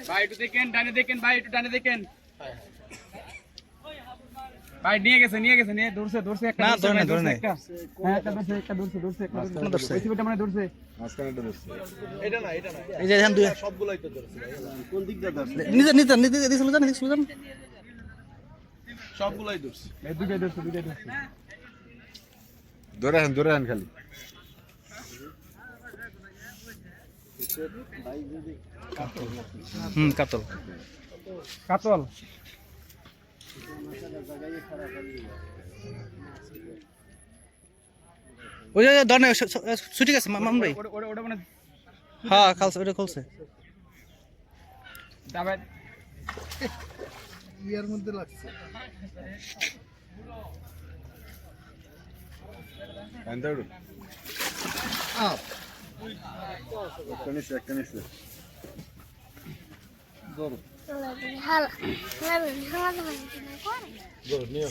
ভাই একটু দেখেন, ডানে দেখেন ভাই, একটু ডানে দেখেন ভাই। নিয়ে গেছে নিয়ে ধরছে একটা। না ধরে নাই হ্যাঁ একটা ধরছে একটা ওই মানে ধরছে। মাঝখানেটা ধরছে। এই যে দুই সবগুলাই তো ধরছে। কোন দিক দিয়ে ধরছে? নিজে দিছিল জান সবগুলাই ধরছে। এই দুইটাই ধরছে। ধরে আন খালি। কাতল কাতল। ওই যে ধরনে ছুটি গেছে মামরাই। ওটা মানে হ্যাঁ খালছে, ওটা খুলছে। তারপর ইয়ার মধ্যে লাগছে। আন্দাড়ু আপ একটা নিছে ধরো হালা হালা হালা ধরো নিয়ে